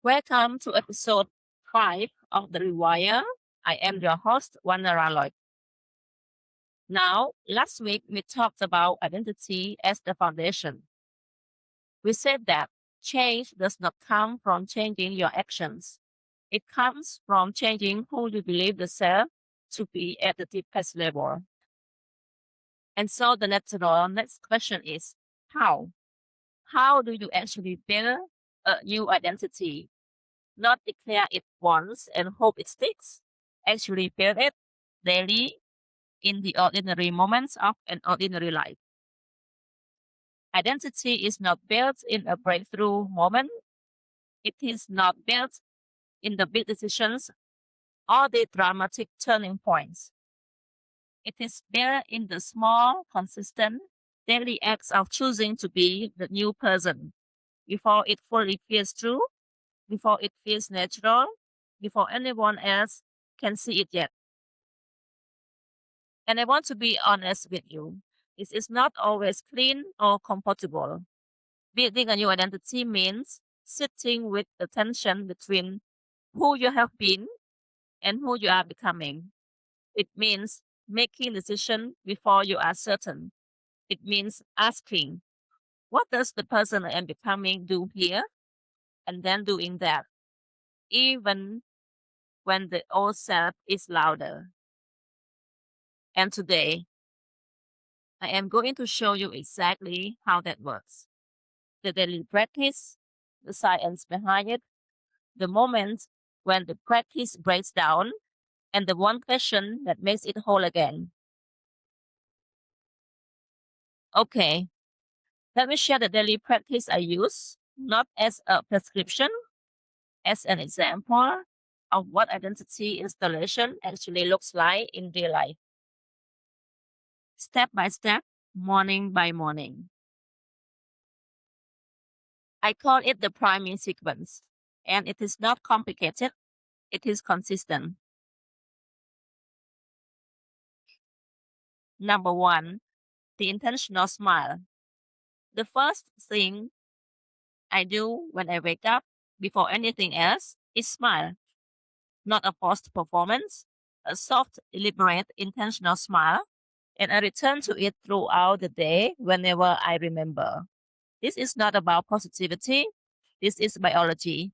Welcome to episode 5 of the Rewire. I am your host, Vannara Loch. Now, last week we talked about identity as the foundation. We said that change does not come from changing your actions. It comes from changing who you believe yourself to be at the deepest level. And so the next question is, how? How do you actually build a new identity? Not declare it once and hope it sticks. Actually build it daily in the ordinary moments of an ordinary life. Identity is not built in a breakthrough moment. It is not built in the big decisions or the dramatic turning points. It is built in the small, consistent, daily acts of choosing to be the new person before it fully feels true, before it feels natural, before anyone else can see it yet. And I want to be honest with you. This is not always clean or comfortable. Building a new identity means sitting with the tension between who you have been and who you are becoming. It means making decisions before you are certain. It means asking, what does the person I am becoming do here? And then doing that, even when the old self is louder. And today, I am going to show you exactly how that works. The daily practice, the science behind it, the moments when the practice breaks down, and the one question that makes it whole again. Okay, let me share the daily practice I use, not as a prescription, as an example of what identity installation actually looks like in real life. Step by step, morning by morning. I call it the priming sequence, and it is not complicated, it is consistent. Number 1, the intentional smile. The first thing I do when I wake up before anything else is smile. Not a forced performance, a soft, deliberate, intentional smile, and I return to it throughout the day whenever I remember. This is not about positivity, this is biology.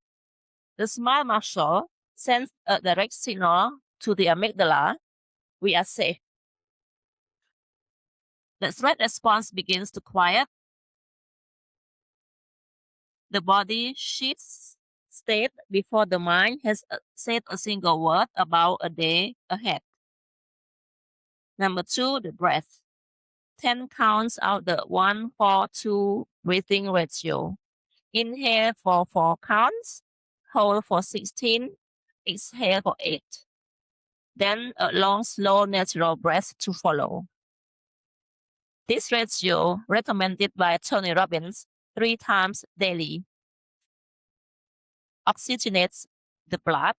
The smile muscle sends a direct signal to the amygdala, we are safe. The threat response begins to quiet. The body shifts state before the mind has said a single word about a day ahead. Number 2, the breath. 10 counts out the 1, 4, 2 breathing ratio. Inhale for 4 counts, hold for 16, exhale for 8. Then a long, slow, natural breath to follow. This ratio, recommended by Tony Robbins, 3 times daily, oxygenates the blood,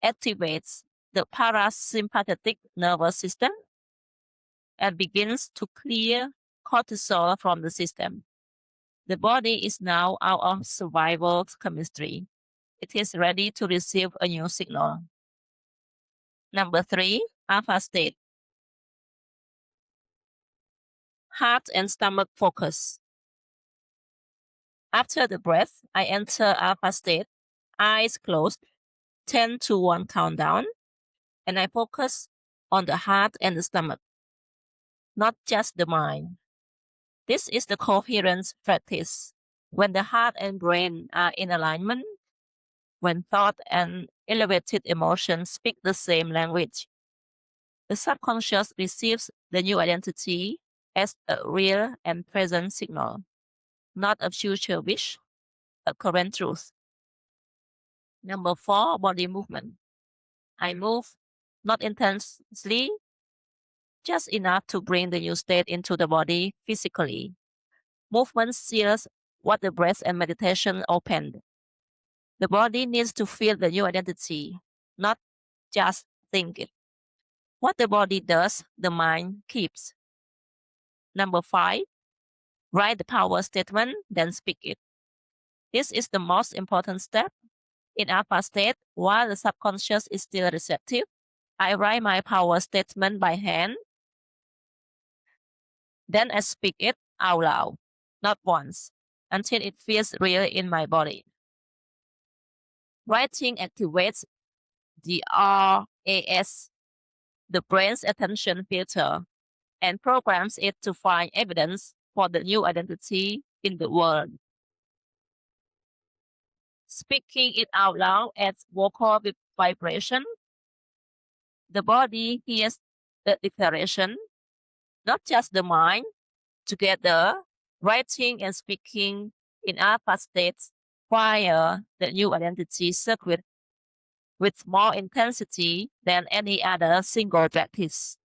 activates the parasympathetic nervous system, and begins to clear cortisol from the system. The body is now out of survival chemistry. It is ready to receive a new signal. Number 3, alpha state. Heart and stomach focus. After the breath, I enter alpha state, eyes closed, 10 to 1 countdown, and I focus on the heart and the stomach, not just the mind. This is the coherence practice. When the heart and brain are in alignment, when thought and elevated emotions speak the same language, the subconscious receives the new identity as a real and present signal, not a future wish, a current truth. Number 4, body movement. I move, not intensely, just enough to bring the new state into the body physically. Movement seals what the breath and meditation opened. The body needs to feel the new identity, not just think it. What the body does, the mind keeps. Number 5, write the power statement, then speak it. This is the most important step. In alpha state, while the subconscious is still receptive, I write my power statement by hand. Then I speak it out loud, not once, until it feels real in my body. Writing activates the RAS, the brain's attention filter, and programs it to find evidence for the new identity in the world. Speaking it out loud adds vocal vibration. The body hears the declaration, not just the mind. Together, writing and speaking in alpha states fire the new identity circuit with more intensity than any other single practice.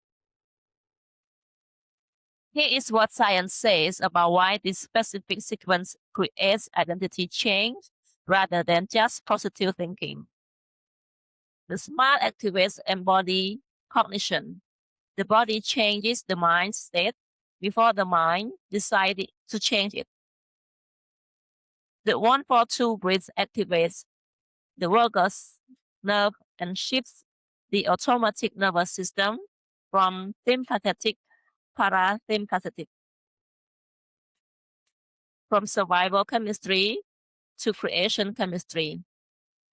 Here is what science says about why this specific sequence creates identity change rather than just positive thinking. The smart activates embody cognition. The body changes the mind state before the mind decides to change it. The 142 breath activates the vagus nerve and shifts the automatic nervous system from sympathetic parasympathetic, from survival chemistry to creation chemistry.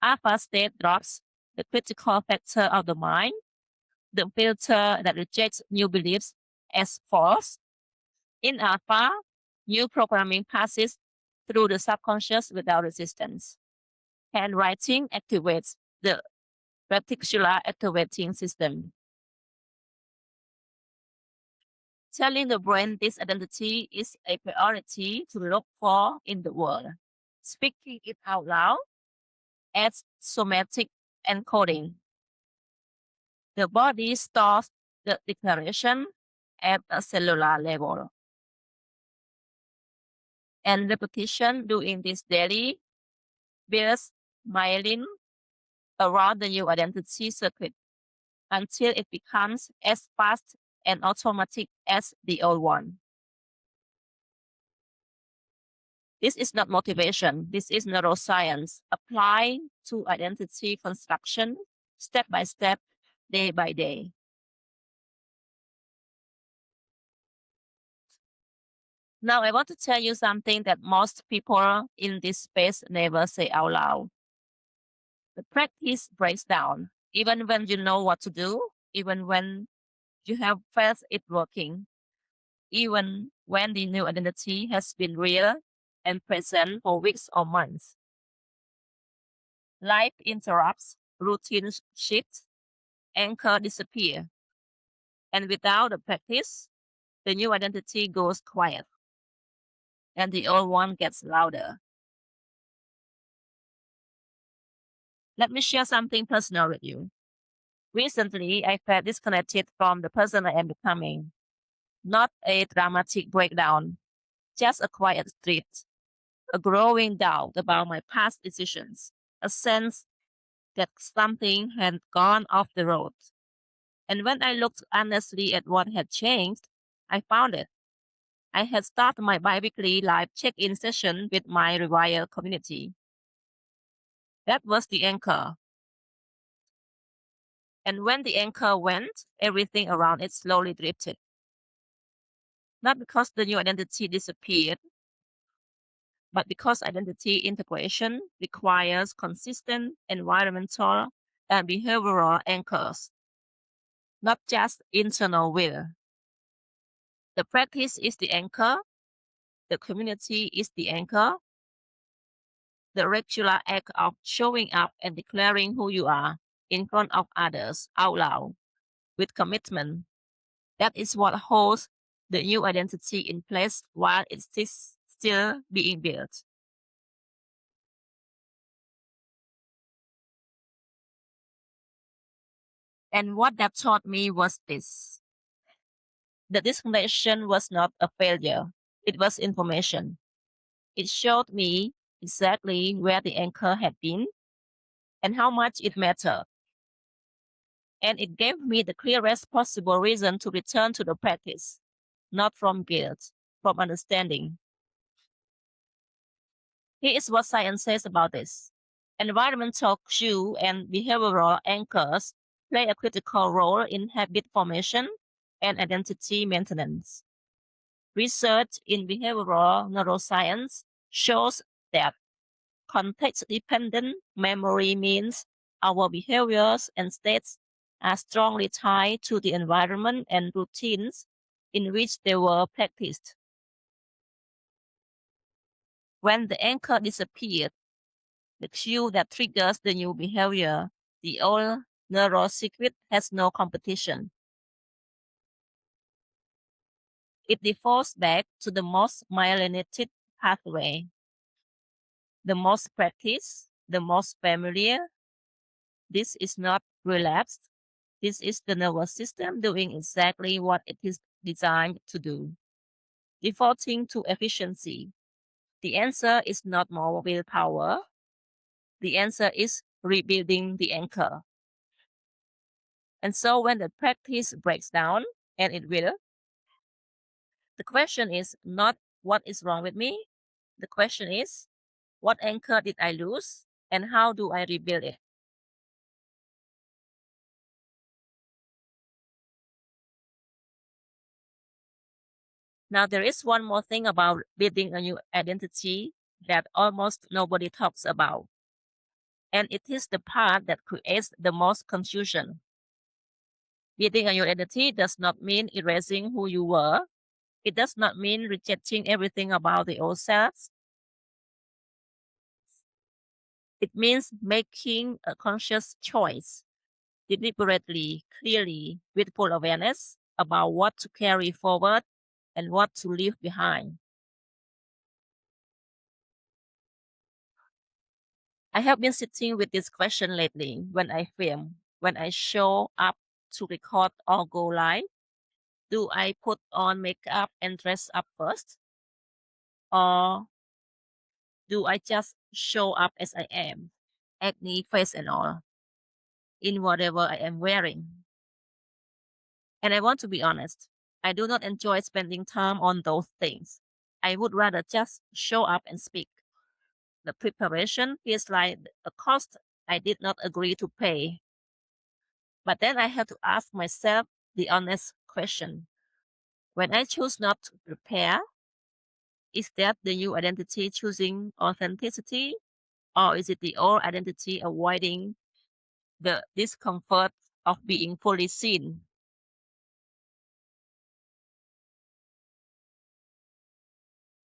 Alpha state drops the critical factor of the mind, the filter that rejects new beliefs as false. In alpha, new programming passes through the subconscious without resistance. Handwriting activates the reticular activating system, telling the brain this identity is a priority to look for in the world. Speaking it out loud adds somatic encoding. The body stores the declaration at a cellular level. And repetition doing this daily builds myelin around the new identity circuit until it becomes as fast and automatic as the old one. This is not motivation. This is neuroscience applied to identity construction step by step, day by day. Now, I want to tell you something that most people in this space never say out loud. The practice breaks down, even when you know what to do, even when you have felt it working, even when the new identity has been real and present for weeks or months. Life interrupts, routine shifts, anchor disappear. And without the practice, the new identity goes quiet and the old one gets louder. Let me share something personal with you. Recently, I felt disconnected from the person I am becoming. Not a dramatic breakdown, just a quiet drift, a growing doubt about my past decisions, a sense that something had gone off the road. And when I looked honestly at what had changed, I found it. I had started my bi-weekly live check-in session with my Rewire community. That was the anchor. And when the anchor went, everything around it slowly drifted. Not because the new identity disappeared, but because identity integration requires consistent environmental and behavioral anchors, not just internal will. The practice is the anchor, the community is the anchor, the regular act of showing up and declaring who you are in front of others out loud with commitment. That is what holds the new identity in place while it is still being built. And what that taught me was this. The disconnection was not a failure. It was information. It showed me exactly where the anchor had been and how much it mattered. And it gave me the clearest possible reason to return to the practice, not from guilt, from understanding. Here is what science says about this. Environmental cue and behavioral anchors play a critical role in habit formation and identity maintenance. Research in behavioral neuroscience shows that context-dependent memory means our behaviors and states are strongly tied to the environment and routines in which they were practiced. When the anchor disappeared, the cue that triggers the new behavior, the old neural circuit has no competition. It defaults back to the most myelinated pathway, the most practiced, the most familiar. This is not relapsed. This is the nervous system doing exactly what it is designed to do, defaulting to efficiency. The answer is not more willpower. The answer is rebuilding the anchor. And so when the practice breaks down, and it will, the question is not what is wrong with me. The question is, what anchor did I lose and how do I rebuild it? Now, there is one more thing about building a new identity that almost nobody talks about. And it is the part that creates the most confusion. Building a new identity does not mean erasing who you were. It does not mean rejecting everything about the old selves. It means making a conscious choice, deliberately, clearly, with full awareness about what to carry forward and what to leave behind. I have been sitting with this question lately when I film, when I show up to record or go live. Do I put on makeup and dress up first? Or do I just show up as I am, acne face and all, in whatever I am wearing? And I want to be honest, I do not enjoy spending time on those things. I would rather just show up and speak. The preparation feels like a cost I did not agree to pay. But then I have to ask myself the honest question. When I choose not to prepare, is that the new identity choosing authenticity? Or is it the old identity avoiding the discomfort of being fully seen?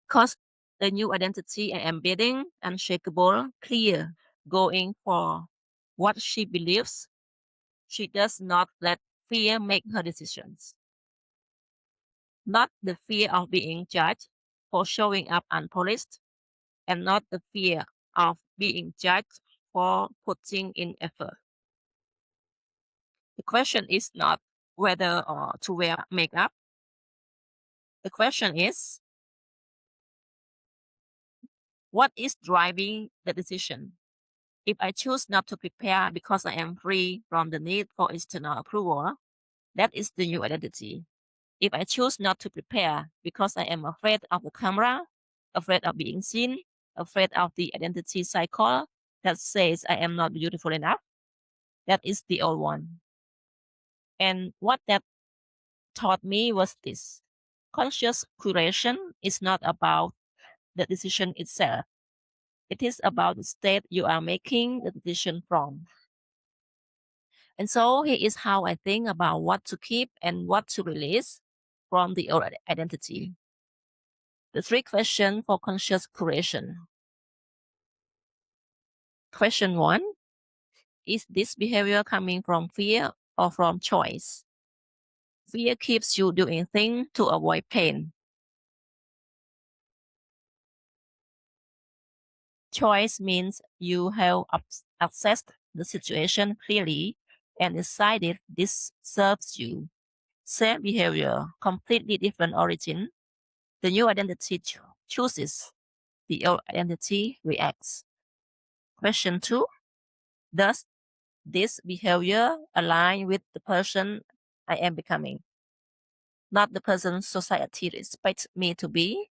Because the new identity I am building, unshakable, clear, going for what she believes, she does not let fear make her decisions. Not the fear of being judged for showing up unpolished, and not the fear of being judged for putting in effort. The question is not whether to wear makeup. The question is, what is driving the decision? If I choose not to prepare because I am free from the need for external approval, that is the new identity. If I choose not to prepare because I am afraid of the camera, afraid of being seen, afraid of the identity cycle that says I am not beautiful enough, that is the old one. And what that taught me was this: conscious curation is not about the decision itself. It is about the state you are making the decision from. And so here is how I think about what to keep and what to release from the old identity. The three questions for conscious curation. Question one: is this behavior coming from fear or from choice? Fear keeps you doing things to avoid pain. Choice means you have assessed the situation clearly and decided this serves you. Same behavior, completely different origin. The new identity chooses, the old identity reacts. Question two: does this behavior align with the person I am becoming? Not the person society expects me to be,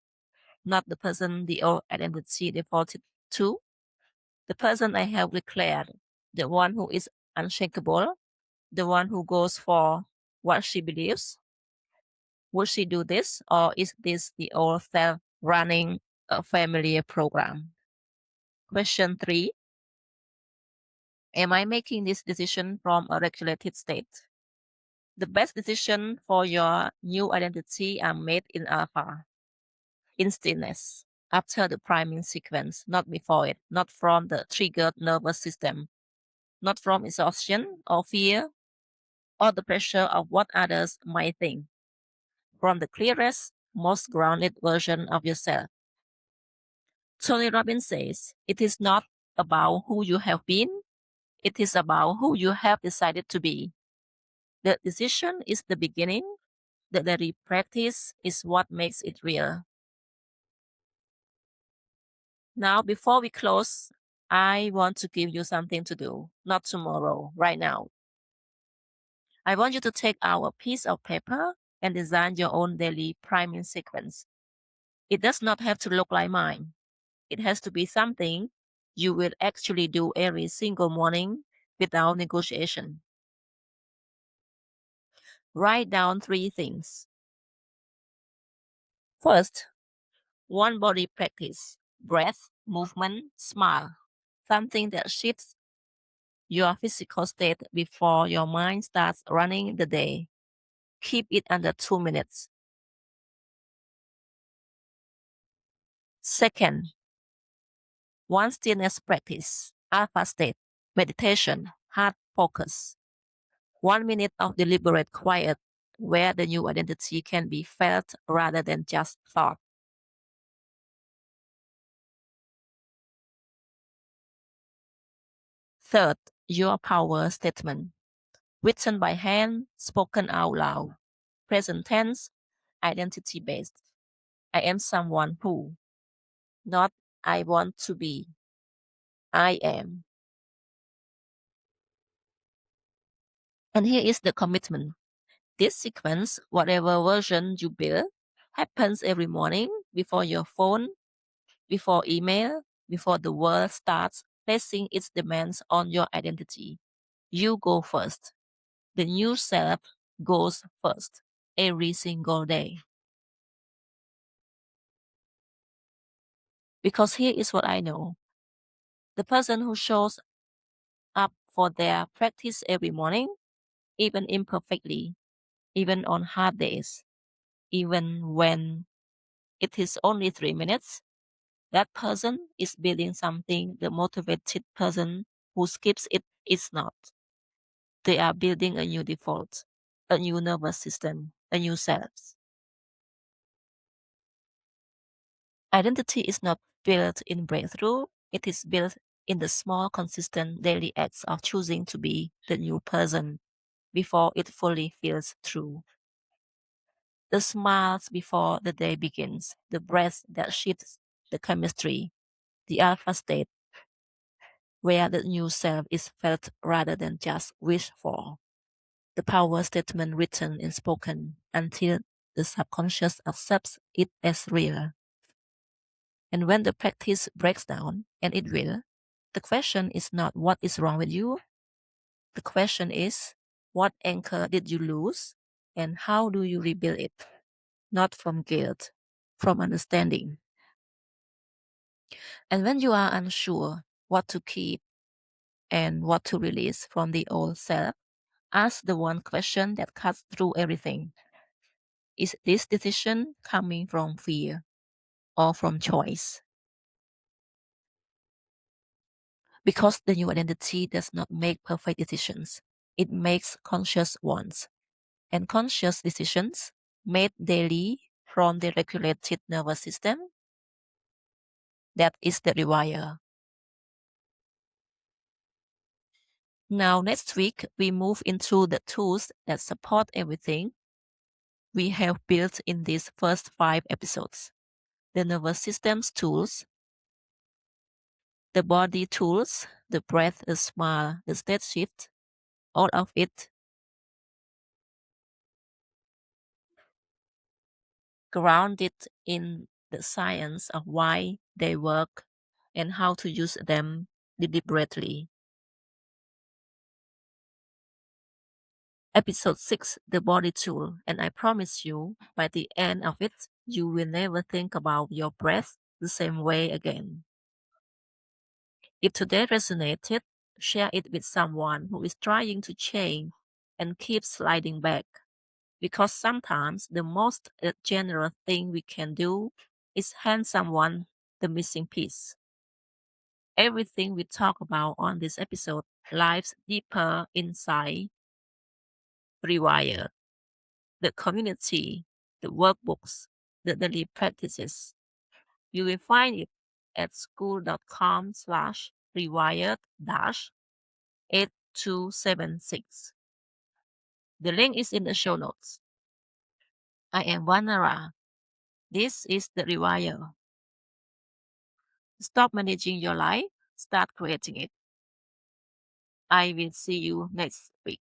not the person the old identity defaulted 2. The person I have declared, the one who is unshakable, the one who goes for what she believes. Would she do this, or is this the old self running a familiar program? Question 3. Am I making this decision from a regulated state? The best decision for your new identity are made in alpha, in stillness, after the priming sequence, not before it, not from the triggered nervous system, not from exhaustion or fear or the pressure of what others might think, from the clearest, most grounded version of yourself. Tony Robbins says, it is not about who you have been, it is about who you have decided to be. The decision is the beginning, the daily practice is what makes it real. Now, before we close, I want to give you something to do, not tomorrow, right now. I want you to take out a piece of paper and design your own daily priming sequence. It does not have to look like mine. It has to be something you will actually do every single morning without negotiation. Write down 3 things. First, one body practice, breath, movement, smile, something that shifts your physical state before your mind starts running the day. Keep it under 2 minutes. Second, one stillness practice, alpha state, meditation, heart focus. 1 minute of deliberate quiet where the new identity can be felt rather than just thought. Third, your power statement, written by hand, spoken out loud, present tense, identity based. I am someone who, not I want to be, I am. And here is the commitment. This sequence, whatever version you build, happens every morning before your phone, before email, before the world starts placing its demands on your identity. You go first. The new self goes first every single day. Because here is what I know. The person who shows up for their practice every morning, even imperfectly, even on hard days, even when it is only 3 minutes, that person is building something the motivated person who skips it is not. They are building a new default, a new nervous system, a new self. Identity is not built in breakthrough, it is built in the small, consistent daily acts of choosing to be the new person before it fully feels true. The smiles before the day begins, the breath that shifts the chemistry, the alpha state where the new self is felt rather than just wished for. The power statement written and spoken until the subconscious accepts it as real. And when the practice breaks down, and it will, the question is not what is wrong with you. The question is, what anchor did you lose and how do you rebuild it? Not from guilt, from understanding. And when you are unsure what to keep and what to release from the old self, ask the one question that cuts through everything. Is this decision coming from fear or from choice? Because the new identity does not make perfect decisions, it makes conscious ones. And conscious decisions made daily from the regulated nervous system, that is the rewire. Now, next week, we move into the tools that support everything we have built in these first 5 episodes. The nervous system's tools, the body tools, the breath, the smile, the state shift, all of it grounded in the science of why they work and how to use them deliberately. Episode 6, The Body Tool, and I promise you, by the end of it, you will never think about your breath the same way again. If today resonated, share it with someone who is trying to change and keep sliding back. Because sometimes the most generous thing we can do is hand someone the missing piece. Everything we talk about on this episode lies deeper inside Rewire, the community, the workbooks, the daily practices. You will find it at school.com/rewired-8276. The link is in the show notes. I am Vannara. This is the Rewire. Stop managing your life, start creating it. I will see you next week.